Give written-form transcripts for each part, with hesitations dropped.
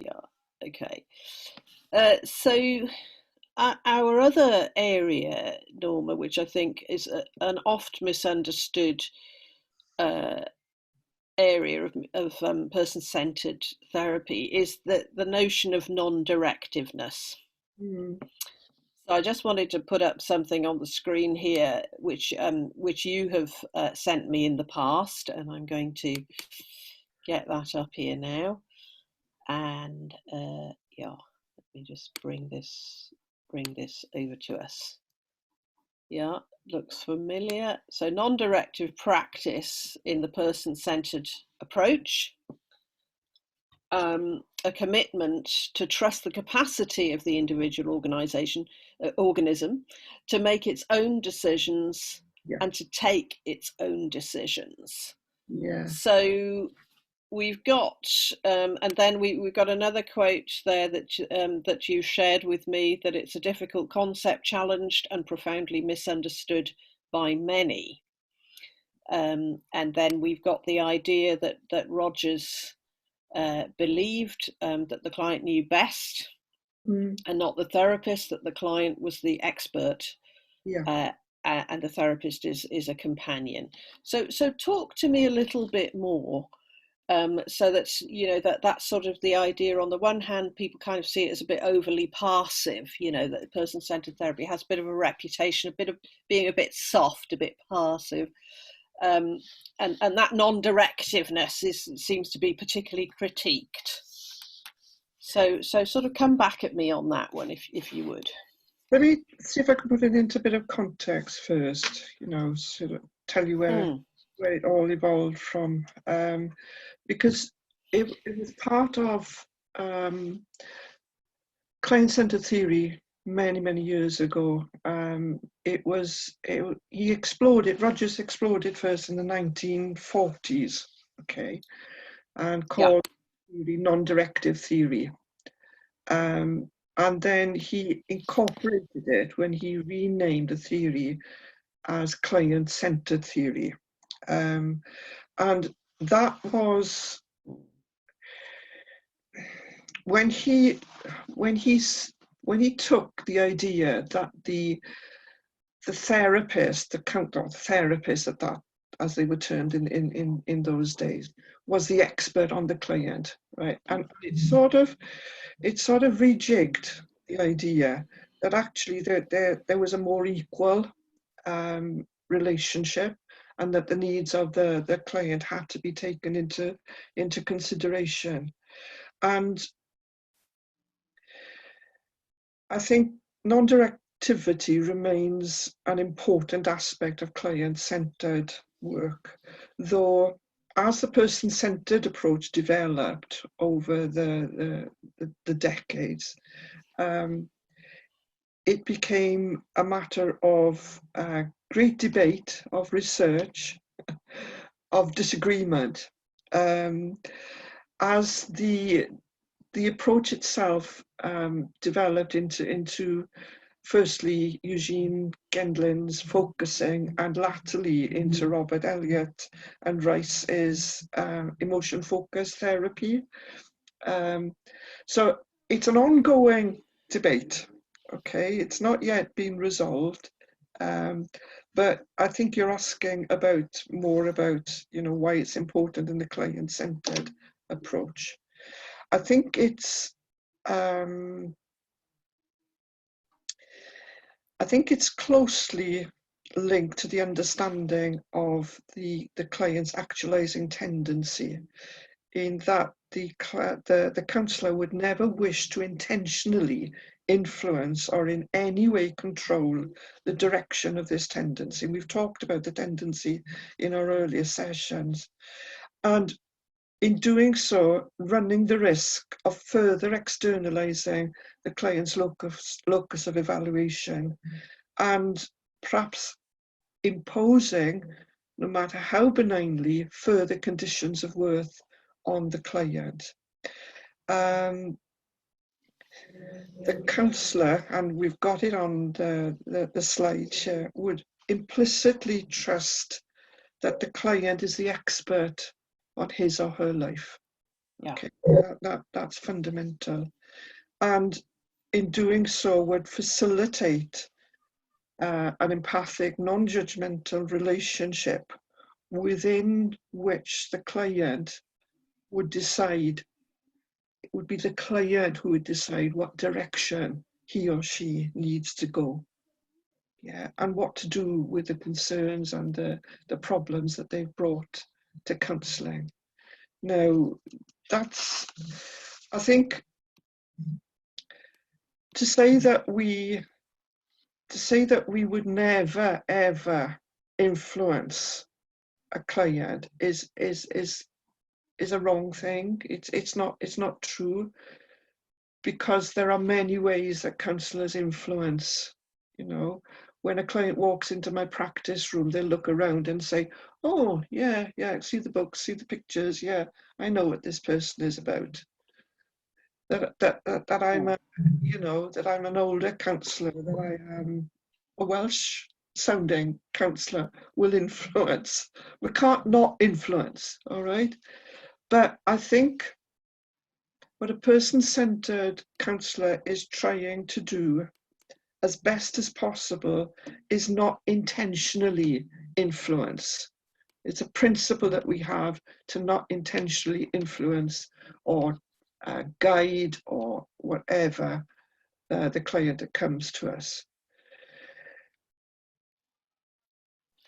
Yeah. Okay. So our other area, Norma, which I think is an oft misunderstood area of person-centered therapy, is the notion of non-directiveness. Mm. So I just wanted to put up something on the screen here, which you have sent me in the past, and I'm going to get that up here now. And yeah, let me just bring this over to us. Yeah, looks familiar. So non-directive practice in the person-centered approach. A commitment to trust the capacity of the individual organism to make its own decisions, Yeah. and to take its own decisions. Yeah. So we've got, and then we've got another quote there that you shared with me, that it's a difficult concept, challenged and profoundly misunderstood by many. And then we've got the idea that Rogers believed that the client knew best, and not the therapist, that the client was the expert, and the therapist is a companion. So talk to me a little bit more. So that's, that's sort of the idea. On the one hand, people kind of see it as a bit overly passive, that person-centered therapy has a bit of a reputation, a bit of being a bit soft, a bit passive. And that non-directiveness seems to be particularly critiqued. So sort of come back at me on that one, if you would. Let me see if I can put it into a bit of context first, sort of tell you where it all evolved from. Because it was part of client-centered theory many years ago. Rogers explored it first in the 1940s, okay, and called theory non-directive theory. And then he incorporated it when he renamed the theory as client-centered theory. And that was when he took the idea that the therapist, the therapist at that, as they were termed in those days, was the expert on the client, right? And it sort of rejigged the idea that actually there was a more equal relationship, and that the needs of the client had to be taken into consideration. And I think non-directivity remains an important aspect of client-centered work, though as the person-centered approach developed over the decades, it became a matter of great debate, of research, of disagreement, as the approach itself developed into firstly Eugene Gendlin's focusing, and latterly into Robert Elliott and Rice's emotion-focused therapy. So it's an ongoing debate, okay? It's not yet been resolved, but I think you're asking more about why it's important in the client-centered approach. I think it's closely linked to the understanding of the client's actualizing tendency, in that the counsellor would never wish to intentionally influence or in any way control the direction of this tendency. We've talked about the tendency in our earlier sessions, and in doing so, running the risk of further externalizing the client's locus of evaluation, and perhaps imposing, no matter how benignly, further conditions of worth on the client. The counsellor, and we've got it on the slide here, would implicitly trust that the client is the expert on his or her life. Yeah. Okay, that's fundamental. And in doing so would facilitate an empathic, non-judgmental relationship within which the client would decide, it would be the client who would decide what direction he or she needs to go. Yeah, and what to do with the concerns and the problems that they've brought to counselling. Now, that's, I think, to say that we would never ever influence a client is a wrong thing. It's not true, because there are many ways that counsellors influence. You know, when a client walks into my practice room, they'll look around and say, "Oh, yeah, see the books, see the pictures. Yeah, I know what this person is about." That I'm a, you know, that I'm an older counsellor, that I am a Welsh sounding counsellor will influence. We can't not influence, all right? But I think what a person-centered counsellor is trying to do as best as possible is not intentionally influence. It's a principle that we have to not intentionally influence or guide or whatever the client that comes to us.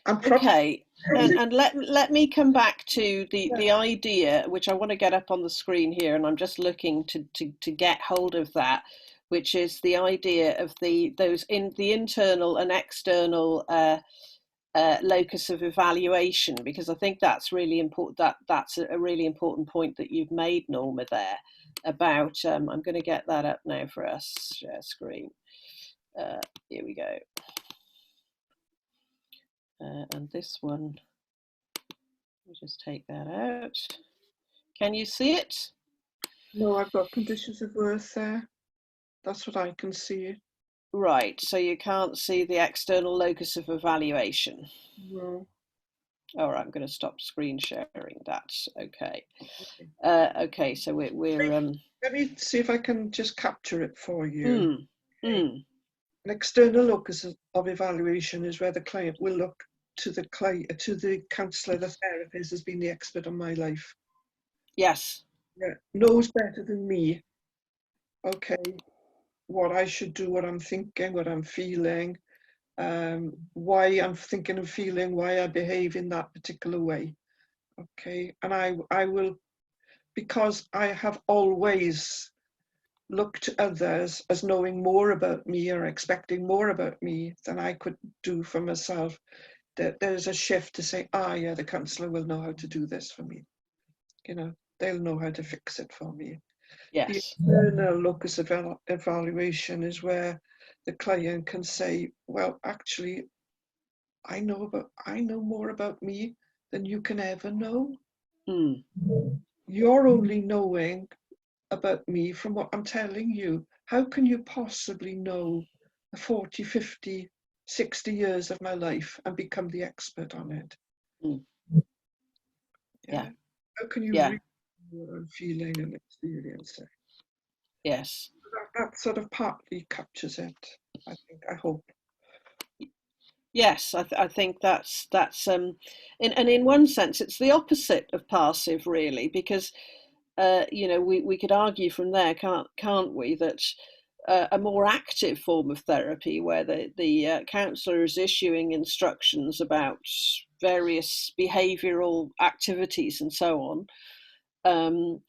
Okay, and let me come back to the idea, which I want to get up on the screen here, and I'm just looking to get hold of that, which is the idea of the internal and external locus of evaluation, because I think that's really important. That's a really important point that you've made, Norma, there about. I'm going to get that up now for us. Share screen. Here we go. And this one, let me just take that out. Can you see it? No, I've got conditions of worth there. That's what I can see. Right, so you can't see the external locus of evaluation. No. All right, I'm going to stop screen sharing. That's okay. Okay, so we're Let me see if I can just capture it for you. An external locus of evaluation is where the client will look to the counsellor, the therapist, has been the expert on my life. Yes. Yeah, knows better than me. Okay, what I should do, what I'm thinking, what I'm feeling, why I'm thinking and feeling, why I behave in that particular way. Okay, and I will, because I have always looked to others as knowing more about me or expecting more about me than I could do for myself, that there's a shift to say, yeah, the counsellor will know how to do this for me. You know, they'll know how to fix it for me. Yes. The external locus of evaluation is where the client can say, well, actually, I know more about me than you can ever know. You're only knowing about me from what I'm telling you. How can you possibly know 40, 50, 60 years of my life and become the expert on it? Yeah. How can you read what I'm feeling and experiencing? Yes. That sort of partly captures it, I think, I hope. Yes, I think that's and in one sense it's the opposite of passive, really, because you know, we could argue from there, can't we, that a more active form of therapy, where the counsellor is issuing instructions about various behavioural activities and so on,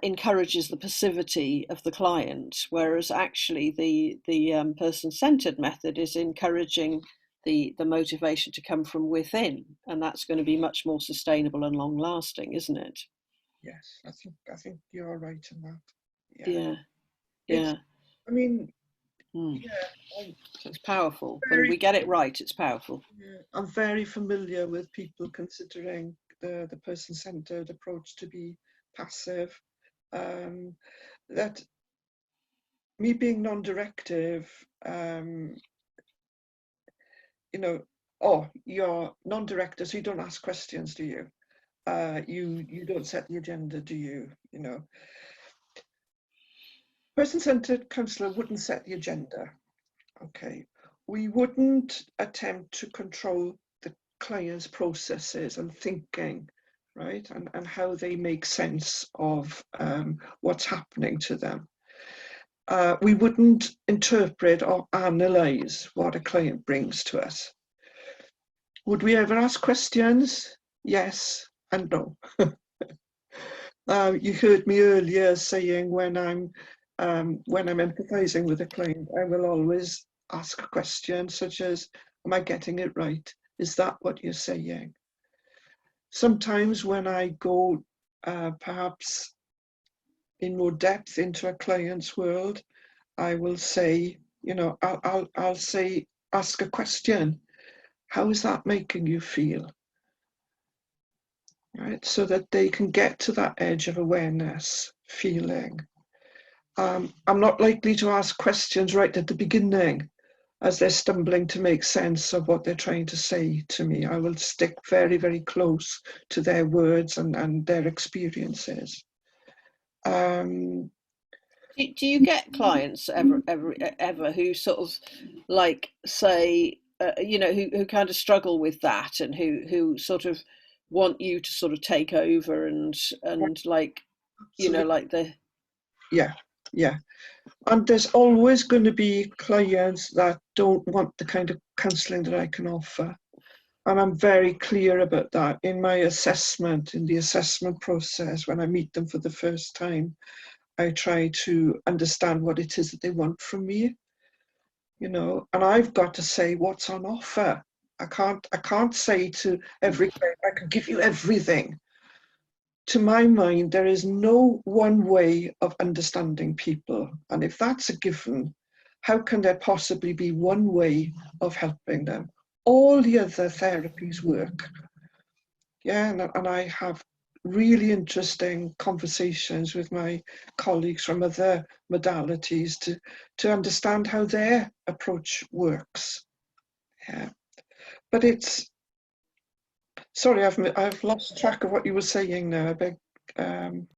encourages the passivity of the client, whereas actually the person-centered method is encouraging the motivation to come from within, and that's going to be much more sustainable and long-lasting, isn't it? Yes, I think you're right in Yeah. that. I mean, So it's powerful. When we get it right, it's powerful. I'm very familiar with people considering the person-centered approach to be passive. That me being non-directive, you know, you're non-directive, so you don't ask questions, do you? you don't set the agenda, do you? You know, person-centered counsellor wouldn't set the agenda. Okay, we wouldn't attempt to control the client's processes and thinking, right, and how they make sense of what's happening to them. We wouldn't interpret or analyze what a client brings to us. Would we ever ask questions? Yes and no. You heard me earlier saying when I'm empathizing with a client, I will always ask a question such as, am I getting it right? Is that what you're saying? Sometimes when I go perhaps in more depth into a client's world, I will say, you know, I'll say, ask a question. How is that making you feel? Right, so that they can get to that edge of awareness, feeling. I'm not likely to ask questions right at the beginning as they're stumbling to make sense of what they're trying to say to me. I will stick very, very close to their words and their experiences. Do you get clients ever who sort of like say, you know, who kind of struggle with that and who sort of want you to sort of take over and like, you know, like the yeah. And there's always going to be clients that don't want the kind of counselling that I can offer. And I'm very clear about that in my assessment, in the assessment process. When I meet them for the first time, I try to understand what it is that they want from me, you know, and I've got to say what's on offer. I can't say to every client, I can give you everything. To my mind, there is no one way of understanding people. And if that's a given, how can there possibly be one way of helping them? All the other therapies work. Yeah, and I have really interesting conversations with my colleagues from other modalities to understand how their approach works. Yeah, but it's, sorry, I've lost track of what you were saying now. I beg